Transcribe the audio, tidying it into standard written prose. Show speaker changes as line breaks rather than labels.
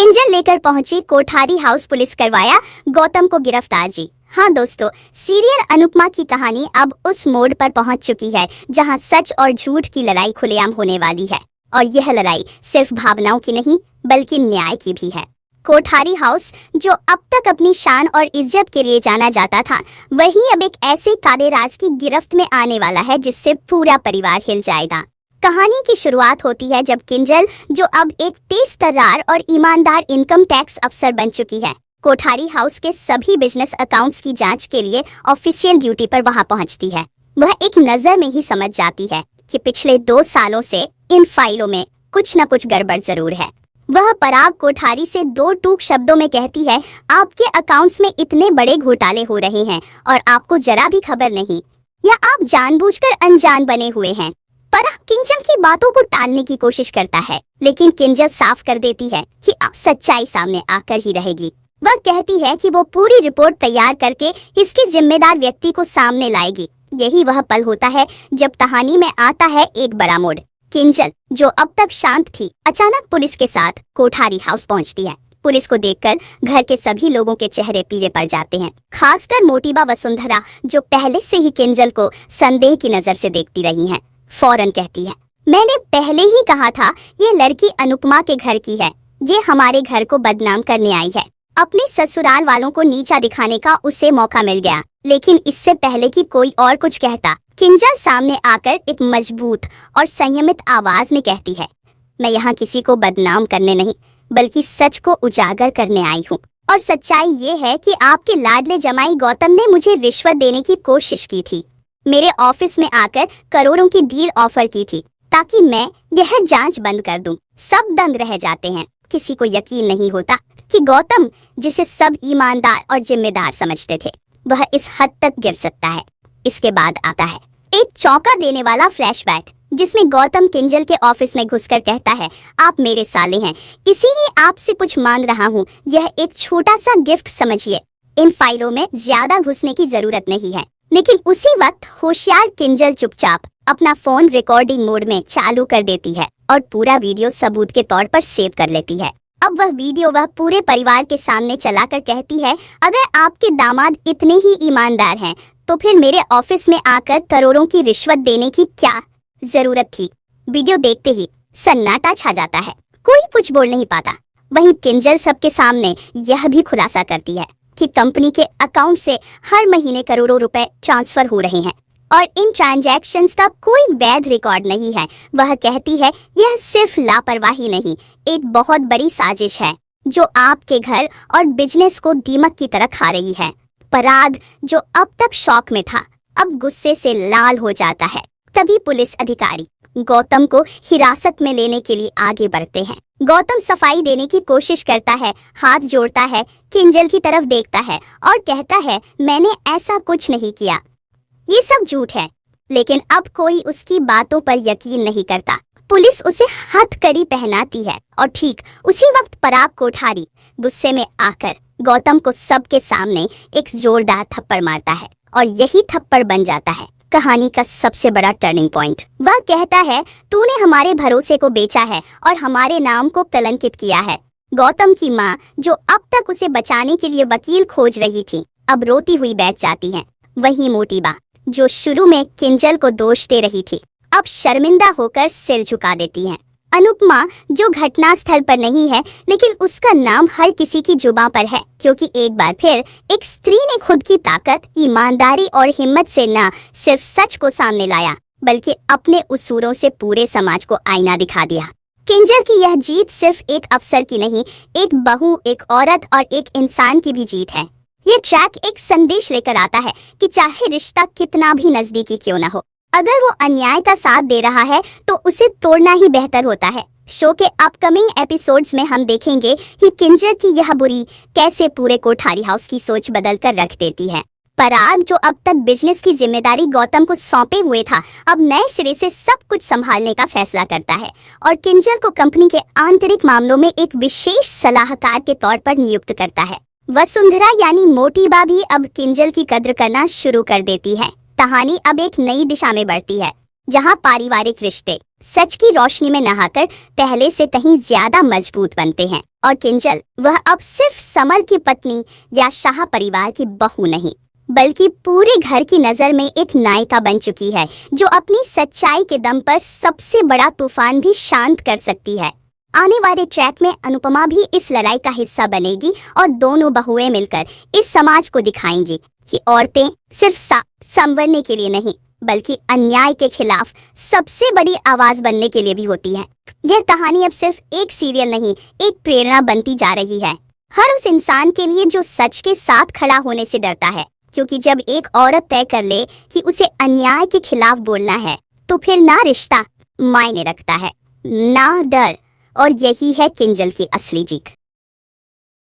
किंजल लेकर पहुंची Kothari house police, करवाया गौतम को गिरफ्तार। जी हाँ दोस्तों, सीरियल अनुपमा की कहानी अब उस मोड़ पर पहुंच चुकी है जहां सच और झूठ की लड़ाई खुलेआम होने वाली है। और यह लड़ाई सिर्फ भावनाओं की नहीं बल्कि न्याय की भी है। कोठारी हाउस, जो अब तक अपनी शान और इज्जत के लिए जाना जाता था, वही अब एक ऐसे कादेराज की गिरफ्त में आने वाला है जिससे पूरा परिवार हिल जाएगा। कहानी की शुरुआत होती है जब किंजल, जो अब एक तेज तर्रार और ईमानदार इनकम टैक्स अफसर बन चुकी है, कोठारी हाउस के सभी बिजनेस अकाउंट्स की जांच के लिए ऑफिशियल ड्यूटी पर वहां पहुंचती है। वह एक नजर में ही समझ जाती है कि पिछले 2 सालों से इन फाइलों में कुछ न कुछ गड़बड़ जरूर है। वह पराग कोठारी से 2 टूक शब्दों में कहती है, आपके अकाउंट्स में इतने बड़े घोटाले हो रहे हैं और आपको जरा भी खबर नहीं, या आप जानबूझकर अनजान बने हुए हैं। पराग किंजल की बातों को टालने की कोशिश करता है, लेकिन किंजल साफ कर देती है कि अब सच्चाई सामने आकर ही रहेगी। वह कहती है कि वो पूरी रिपोर्ट तैयार करके इसके जिम्मेदार व्यक्ति को सामने लाएगी। यही वह पल होता है जब कहानी में आता है एक बड़ा मोड़। किंजल, जो अब तक शांत थी, अचानक पुलिस के साथ कोठारी हाउस पहुंचती है। पुलिस को देखकर घर के सभी लोगों के चेहरे पीले पड़ जाते हैं, खासकर मोटीबा वसुंधरा, जो पहले से ही किंजल को संदेह की नजर से देखती रही हैं। फौरन कहती है, मैंने पहले ही कहा था ये लड़की अनुपमा के घर की है। ये हमारे घर को बदनाम करने आई है। अपने ससुराल वालों को नीचा दिखाने का उसे मौका मिल गया, लेकिन इससे पहले कि कोई और कुछ कहता, किंजल सामने आकर एक मजबूत और संयमित आवाज में कहती है, मैं यहाँ किसी को बदनाम करने नहीं बल्कि सच को उजागर करने आई हूँ। और सच्चाई ये है कि आपके लाडले जमाई गौतम ने मुझे रिश्वत देने की कोशिश की थी। मेरे ऑफिस में आकर करोड़ों की डील ऑफर की थी ताकि मैं यह जांच बंद कर दूं। सब दंग रह जाते हैं। किसी को यकीन नहीं होता कि गौतम, जिसे सब ईमानदार और जिम्मेदार समझते थे, वह इस हद तक गिर सकता है। इसके बाद आता है एक चौंका देने वाला फ्लैशबैक, जिसमें गौतम किंजल के ऑफिस में घुसकर कहता है, आप मेरे साले हैं, इसीलिए आपसे कुछ मांग रहा हूँ। यह एक छोटा सा गिफ्ट समझिए। इन फाइलों में ज्यादा घुसने की जरूरत नहीं है। लेकिन उसी वक्त होशियार किंजल चुपचाप अपना फोन रिकॉर्डिंग मोड में चालू कर देती है और पूरा वीडियो सबूत के तौर पर सेव कर लेती है। अब वह वीडियो वह पूरे परिवार के सामने चलाकर कहती है, अगर आपके दामाद इतने ही ईमानदार हैं तो फिर मेरे ऑफिस में आकर करोड़ों की रिश्वत देने की क्या जरूरत थी। वीडियो देखते ही सन्नाटा छा जाता है, कोई कुछ बोल नहीं पाता। वहीं किंजल सबके सामने यह भी खुलासा करती है कि कंपनी के अकाउंट से हर महीने करोड़ों रुपए ट्रांसफर हो रहे हैं और इन ट्रांजैक्शंस का कोई वैध रिकॉर्ड नहीं है। वह कहती है, यह सिर्फ लापरवाही नहीं, एक बहुत बड़ी साजिश है जो आपके घर और बिजनेस को दीमक की तरह खा रही है। पराग, जो अब तक शॉक में था, अब गुस्से से लाल हो जाता है। तभी पुलिस अधिकारी गौतम को हिरासत में लेने के लिए आगे बढ़ते हैं। गौतम सफाई देने की कोशिश करता है, हाथ जोड़ता है, किंजल की तरफ देखता है और कहता है, मैंने ऐसा कुछ नहीं किया, ये सब झूठ है। लेकिन अब कोई उसकी बातों पर यकीन नहीं करता। पुलिस उसे हथकड़ी पहनाती है और ठीक उसी वक्त पराग कोठारी गुस्से में आकर गौतम को सबके सामने एक जोरदार थप्पड़ मारता है और यही थप्पड़ बन जाता है कहानी का सबसे बड़ा टर्निंग पॉइंट। वह कहता है, तूने हमारे भरोसे को बेचा है और हमारे नाम को कलंकित किया है। गौतम की माँ, जो अब तक उसे बचाने के लिए वकील खोज रही थी, अब रोती हुई बैठ जाती है। वही मोटीबा, जो शुरू में किंजल को दोष दे रही थी, अब शर्मिंदा होकर सिर झुका देती है। अनुपमा, जो घटनास्थल पर नहीं है, लेकिन उसका नाम हर किसी की जुबां पर है, क्योंकि एक बार फिर एक स्त्री ने खुद की ताकत, ईमानदारी और हिम्मत से न सिर्फ सच को सामने लाया, बल्कि अपने उसूलों से पूरे समाज को आईना दिखा दिया। किंजल की यह जीत सिर्फ एक अफसर की नहीं, एक बहू, एक औरत और एक इंसान की भी जीत है। ये ट्रैक एक संदेश लेकर आता है कि चाहे रिश्ता कितना भी नजदीकी क्यों न हो, अगर वो अन्याय का साथ दे रहा है तो उसे तोड़ना ही बेहतर होता है। शो के अपकमिंग एपिसोड्स में हम देखेंगे कि किंजल की यह बुरी कैसे पूरे कोठारी हाउस की सोच बदल कर रख देती है। पराग, जो अब तक बिजनेस की जिम्मेदारी गौतम को सौंपे हुए था, अब नए सिरे से सब कुछ संभालने का फैसला करता है और किंजल को कंपनी के आंतरिक मामलों में एक विशेष सलाहकार के तौर पर नियुक्त करता है। वसुंधरा यानी मोटीबा भी अब किंजल की कद्र करना शुरू कर देती है। कहानी अब एक नई दिशा में बढ़ती है। जहां पारिवारिक रिश्ते सच की रोशनी में नहाकर पहले से कहीं ज्यादा मजबूत बनते हैं। और किंजल वह अब सिर्फ समर की पत्नी या शाह परिवार की बहू नहीं, बल्कि पूरे घर की नजर में एक नायिका बन चुकी है, जो अपनी सच्चाई के दम पर सबसे बड़ा तूफान भी शांत कर सकती है। आने वाले ट्रैक में अनुपमा भी इस लड़ाई का हिस्सा बनेगी और दोनों बहुएं मिलकर इस समाज को दिखाएंगी कि औरतें सिर्फ संवरने के लिए नहीं, बल्कि अन्याय के खिलाफ सबसे बड़ी आवाज बनने के लिए भी होती है। यह कहानी अब सिर्फ एक सीरियल नहीं, एक प्रेरणा बनती जा रही है, हर उस इंसान के लिए जो सच के साथ खड़ा होने से डरता है। क्योंकि जब एक औरत तय कर ले कि उसे अन्याय के खिलाफ बोलना है, तो फिर ना रिश्ता मायने रखता है, ना डर। और यही है किंजल की असली जीत।